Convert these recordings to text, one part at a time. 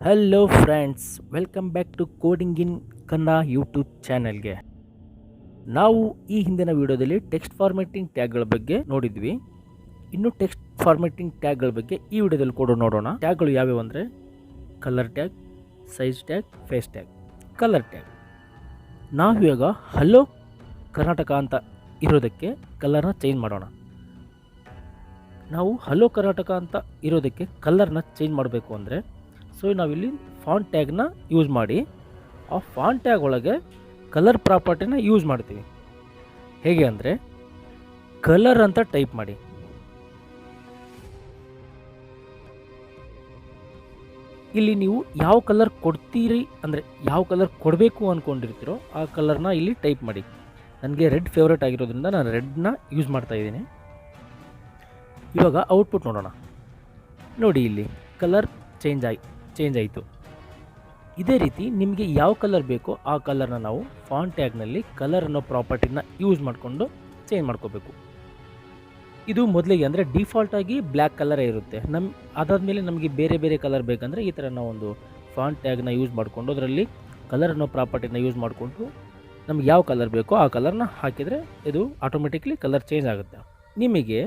Hello friends, welcome back to coding in Kannada YouTube ಚಾನೆಲ್ಗೆ. ನಾವು ಈ ಹಿಂದಿನ ವಿಡಿಯೋದಲ್ಲಿ ಟೆಕ್ಸ್ಟ್ ಫಾರ್ಮ್ಯಾಟಿಂಗ್ ಟ್ಯಾಗ್ಗಳ ಬಗ್ಗೆ ನೋಡಿದ್ವಿ. ಇನ್ನು ಟೆಕ್ಸ್ಟ್ ಫಾರ್ಮ್ಯಾಟಿಂಗ್ ಟ್ಯಾಗ್ಗಳ ಬಗ್ಗೆ ಈ ವಿಡಿಯೋದಲ್ಲಿ ಕೂಡ ನೋಡೋಣ. ಟ್ಯಾಗ್ಗಳು ಯಾವ್ಯಾವು ಅಂದರೆ colour tag, size tag, face tag. Colour tag ನಾವು ಇವಾಗ ಹಲೋ ಕರ್ನಾಟಕ ಅಂತ ಇರೋದಕ್ಕೆ ಕಲರ್ನ ಚೇಂಜ್ ಮಾಡೋಣ. ನಾವು ಹಲೋ ಕರ್ನಾಟಕ ಅಂತ ಇರೋದಕ್ಕೆ ಕಲರ್ನ ಚೇಂಜ್ ಮಾಡಬೇಕು ಅಂದರೆ ನಾವಿಲ್ಲಿ ಫಾಂಟ್ ಟ್ಯಾಗ್ನ ಯೂಸ್ ಮಾಡಿ ಆ ಫಾಂಟ್ ಟ್ಯಾಗ್ ಒಳಗೆ ಕಲರ್ ಪ್ರಾಪರ್ಟಿನ ಯೂಸ್ ಮಾಡ್ತೀವಿ. ಹೇಗೆ ಅಂದರೆ ಕಲರ್ ಅಂತ ಟೈಪ್ ಮಾಡಿ. ಇಲ್ಲಿ ನೀವು ಯಾವ ಕಲರ್ ಕೊಡ್ತೀರಿ ಅಂದರೆ ಯಾವ ಕಲರ್ ಕೊಡಬೇಕು ಅಂದ್ಕೊಂಡಿರ್ತೀರೋ ಆ ಕಲರ್ನ ಇಲ್ಲಿ ಟೈಪ್ ಮಾಡಿ. ನನಗೆ ರೆಡ್ ಫೇವ್ರೇಟ್ ಆಗಿರೋದ್ರಿಂದ ನಾನು ರೆಡ್ನ ಯೂಸ್ ಮಾಡ್ತಾಯಿದ್ದೀನಿ. ಇವಾಗ ಔಟ್ಪುಟ್ ನೋಡೋಣ. ನೋಡಿ, ಇಲ್ಲಿ ಕಲರ್ ಚೇಂಜ್ ಆಯಿತು. ಇದೇ ರೀತಿ ನಿಮಗೆ ಯಾವ ಕಲರ್ ಬೇಕೋ ಆ ಕಲರ್ನ ನಾವು ಫಾಂಟ್ ಟ್ಯಾಗ್ನಲ್ಲಿ ಕಲರ್ ಅನ್ನೋ ಪ್ರಾಪರ್ಟಿನ ಯೂಸ್ ಮಾಡಿಕೊಂಡು ಚೇಂಜ್ ಮಾಡ್ಕೋಬೇಕು. ಇದು ಮೊದಲಿಗೆ ಅಂದರೆ ಡಿಫಾಲ್ಟಾಗಿ ಬ್ಲ್ಯಾಕ್ ಕಲರೇ ಇರುತ್ತೆ. ಅದಾದಮೇಲೆ ನಮಗೆ ಬೇರೆ ಬೇರೆ ಕಲರ್ ಬೇಕಂದರೆ ಈ ಥರ ನಾವೊಂದು ಫಾಂಟ್ ಟ್ಯಾಗ್ನ ಯೂಸ್ ಮಾಡಿಕೊಂಡು ಅದರಲ್ಲಿ ಕಲರ್ ಅನ್ನೋ ಪ್ರಾಪರ್ಟಿನ ಯೂಸ್ ಮಾಡಿಕೊಂಡು ನಮ್ಗೆ ಯಾವ ಕಲರ್ ಬೇಕೋ ಆ ಕಲರ್ನ ಹಾಕಿದರೆ ಇದು ಆಟೋಮೆಟಿಕ್ಲಿ ಕಲರ್ ಚೇಂಜ್ ಆಗುತ್ತೆ. ನಿಮಗೆ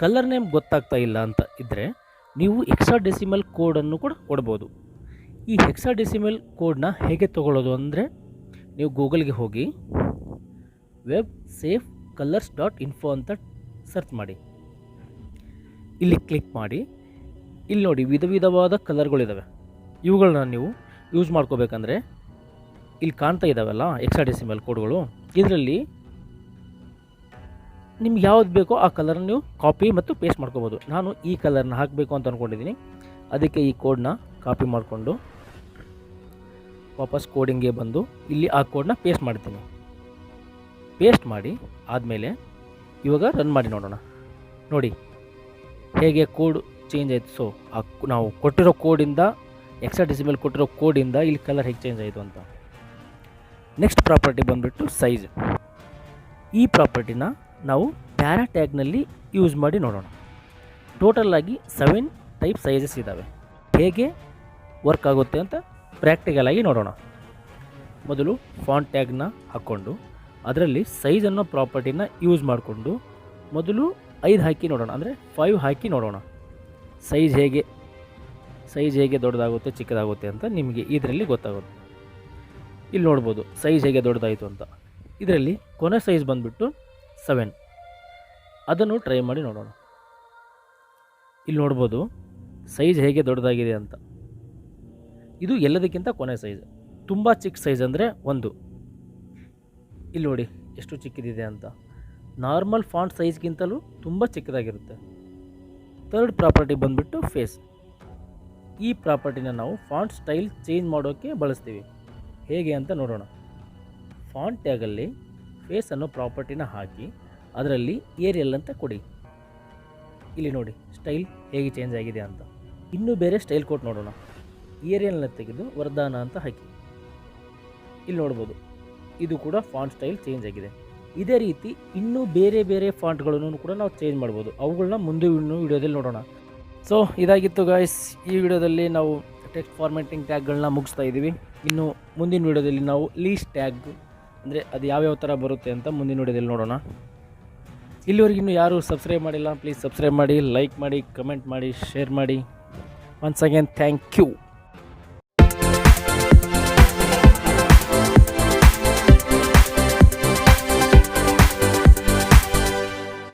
ಕಲರ್ ನೇಮ್ ಗೊತ್ತಾಗ್ತಾ ಇಲ್ಲ ಅಂತ ಇದ್ದರೆ ನೀವು ಹೆಕ್ಸಾಡೆಸಿಮಲ್ ಕೋಡನ್ನು ಕೂಡ ಕೊಡ್ಬೋದು. ಈ ಹೆಕ್ಸಾಡೆಸಿಮಲ್ ಕೋಡ್ನ ಹೇಗೆ ತೊಗೊಳ್ಳೋದು ಅಂದರೆ ನೀವು ಗೂಗಲ್ಗೆ ಹೋಗಿ ವೆಬ್ ಸೇಫ್ ಕಲರ್ಸ್.info ಅಂತ ಸರ್ಚ್ ಮಾಡಿ. ಇಲ್ಲಿ ಕ್ಲಿಕ್ ಮಾಡಿ. ಇಲ್ಲಿ ನೋಡಿ, ವಿಧವಾದ ಕಲರ್ಗಳಿದ್ದಾವೆ. ಇವುಗಳನ್ನ ನೀವು ಯೂಸ್ ಮಾಡ್ಕೋಬೇಕಂದ್ರೆ ಇಲ್ಲಿ ಕಾಣ್ತಾ ಇದ್ದಾವಲ್ಲ ಹೆಕ್ಸಾಡೆಸಿಮಲ್ ಕೋಡ್ಗಳು, ಇದರಲ್ಲಿ ನಿಮ್ಗೆ ಯಾವ್ದು ಬೇಕೋ ಆ ಕಲರ್ನ ನೀವು ಕಾಪಿ ಮತ್ತು ಪೇಸ್ಟ್ ಮಾಡ್ಕೋಬೋದು. ನಾನು ಈ ಕಲರ್ನ ಹಾಕಬೇಕು ಅಂತ ಅಂದ್ಕೊಂಡಿದ್ದೀನಿ. ಅದಕ್ಕೆ ಈ ಕೋಡ್ನ ಕಾಪಿ ಮಾಡಿಕೊಂಡು ವಾಪಸ್ ಕೋಡಿಂಗ್ಗೆ ಬಂದು ಇಲ್ಲಿ ಆ ಕೋಡ್ನ ಪೇಸ್ಟ್ ಮಾಡ್ತೀನಿ. ಪೇಸ್ಟ್ ಮಾಡಿ ಆದಮೇಲೆ ಇವಾಗ ರನ್ ಮಾಡಿ ನೋಡೋಣ. ನೋಡಿ ಹೇಗೆ ಕೋಡ್ ಚೇಂಜ್ ಆಯಿತು. ನಾವು ಕೊಟ್ಟಿರೋ ಕೋಡಿಂದ ಹೆಕ್ಸಾಡೆಸಿಮಲ್ ಕೊಟ್ಟಿರೋ ಕೋಡಿಂದ ಇಲ್ಲಿ ಕಲರ್ ಹೇಗೆ ಚೇಂಜ್ ಆಯಿತು ಅಂತ. ನೆಕ್ಸ್ಟ್ ಪ್ರಾಪರ್ಟಿ ಬಂದುಬಿಟ್ಟು ಸೈಜ್. ಈ ಪ್ರಾಪರ್ಟಿನ ನಾವು ಪ್ಯಾರಾ ಟ್ಯಾಗ್ನಲ್ಲಿ ಯೂಸ್ ಮಾಡಿ ನೋಡೋಣ. ಟೋಟಲಾಗಿ 7 ಟೈಪ್ ಸೈಜಸ್ ಇದ್ದಾವೆ. ಹೇಗೆ ವರ್ಕ್ ಆಗುತ್ತೆ ಅಂತ ಪ್ರಾಕ್ಟಿಕಲಾಗಿ ನೋಡೋಣ. ಮೊದಲು ಫಾಂಟ್ ಟ್ಯಾಗ್ನ ಹಾಕ್ಕೊಂಡು ಅದರಲ್ಲಿ ಸೈಜ್ ಅನ್ನೋ ಪ್ರಾಪರ್ಟಿನ ಯೂಸ್ ಮಾಡಿಕೊಂಡು ಮೊದಲು 5 ಹಾಕಿ ನೋಡೋಣ, ಅಂದರೆ 5 ಹಾಕಿ ನೋಡೋಣ ಸೈಜ್ ಹೇಗೆ ದೊಡ್ಡದಾಗುತ್ತೆ ಚಿಕ್ಕದಾಗುತ್ತೆ ಅಂತ ನಿಮಗೆ ಇದರಲ್ಲಿ ಗೊತ್ತಾಗುತ್ತೆ. ಇಲ್ಲಿ ನೋಡ್ಬೋದು ಸೈಜ್ ಹೇಗೆ ದೊಡ್ಡದಾಯಿತು ಅಂತ. ಇದರಲ್ಲಿ ಕೊನೆ ಸೈಜ್ ಬಂದುಬಿಟ್ಟು 7. ಅದನ್ನು ಟ್ರೈ ಮಾಡಿ ನೋಡೋಣ. ಇಲ್ಲಿ ನೋಡ್ಬೋದು ಸೈಜ್ ಹೇಗೆ ದೊಡ್ಡದಾಗಿದೆ ಅಂತ. ಇದು ಎಲ್ಲದಕ್ಕಿಂತ ಕೊನೆ ಸೈಜ್. ತುಂಬ ಚಿಕ್ಕ ಸೈಜ್ ಅಂದರೆ 1. ಇಲ್ಲಿ ನೋಡಿ ಎಷ್ಟು ಚಿಕ್ಕದಿದೆ ಅಂತ. ನಾರ್ಮಲ್ ಫಾಂಟ್ ಸೈಜ್ಗಿಂತಲೂ ತುಂಬ ಚಿಕ್ಕದಾಗಿರುತ್ತೆ. ಥರ್ಡ್ ಪ್ರಾಪರ್ಟಿ ಬಂದುಬಿಟ್ಟು ಫೇಸ್. ಈ ಪ್ರಾಪರ್ಟಿನ ನಾವು ಫಾಂಟ್ ಸ್ಟೈಲ್ ಚೇಂಜ್ ಮಾಡೋಕ್ಕೆ ಬಳಸ್ತೀವಿ. ಹೇಗೆ ಅಂತ ನೋಡೋಣ. ಫಾಂಟ್ ಟ್ಯಾಗಲ್ಲಿ ಫೇಸ್ ಅನ್ನೋ ಪ್ರಾಪರ್ಟಿನ ಹಾಕಿ ಅದರಲ್ಲಿ ಏರಿಯಲ್ ಅಂತ ಕೊಡಿ. ಇಲ್ಲಿ ನೋಡಿ ಸ್ಟೈಲ್ ಹೇಗೆ ಚೇಂಜ್ ಆಗಿದೆ ಅಂತ. ಇನ್ನೂ ಬೇರೆ ಸ್ಟೈಲ್ ಕೊಟ್ಟು ನೋಡೋಣ. ಏರಿಯಲ್ನ ತೆಗೆದು ವರದಾನ ಅಂತ ಹಾಕಿ. ಇಲ್ಲಿ ನೋಡ್ಬೋದು ಇದು ಕೂಡ ಫಾಂಟ್ ಸ್ಟೈಲ್ ಚೇಂಜ್ ಆಗಿದೆ. ಇದೇ ರೀತಿ ಇನ್ನೂ ಬೇರೆ ಬೇರೆ ಫಾಂಟ್ಗಳನ್ನು ಕೂಡ ನಾವು ಚೇಂಜ್ ಮಾಡ್ಬೋದು. ಅವುಗಳನ್ನ ಮುಂದೆ ವಿಡಿಯೋದಲ್ಲಿ ನೋಡೋಣ. ಸೊ ಇದಾಗಿತ್ತು ಗಾಯ್ಸ್. ಈ ವಿಡಿಯೋದಲ್ಲಿ ನಾವು ಟೆಕ್ಸ್ಟ್ ಫಾರ್ಮ್ಯಾಟಿಂಗ್ ಟ್ಯಾಗ್ಗಳನ್ನ ಮುಗಿಸ್ತಾ ಇದ್ದೀವಿ. ಇನ್ನು ಮುಂದಿನ ವಿಡಿಯೋದಲ್ಲಿ ನಾವು ಲೀಸ್ಟ್ ಟ್ಯಾಗ್ ಅಂದರೆ ಅದು ಯಾವ್ಯಾವ ಥರ ಬರುತ್ತೆ ಅಂತ ಮುಂದಿನ ವಿಡಿಯೋದಲ್ಲಿ ನೋಡೋಣ. ಇಲ್ಲಿವರೆಗೆ ಇನ್ನೂ ಯಾರು ಸಬ್ಸ್ಕ್ರೈಬ್ ಮಾಡಿಲ್ಲ, ಪ್ಲೀಸ್ ಸಬ್ಸ್ಕ್ರೈಬ್ ಮಾಡಿ, ಲೈಕ್ ಮಾಡಿ, ಕಮೆಂಟ್ ಮಾಡಿ, ಶೇರ್ ಮಾಡಿ. Once again thank you.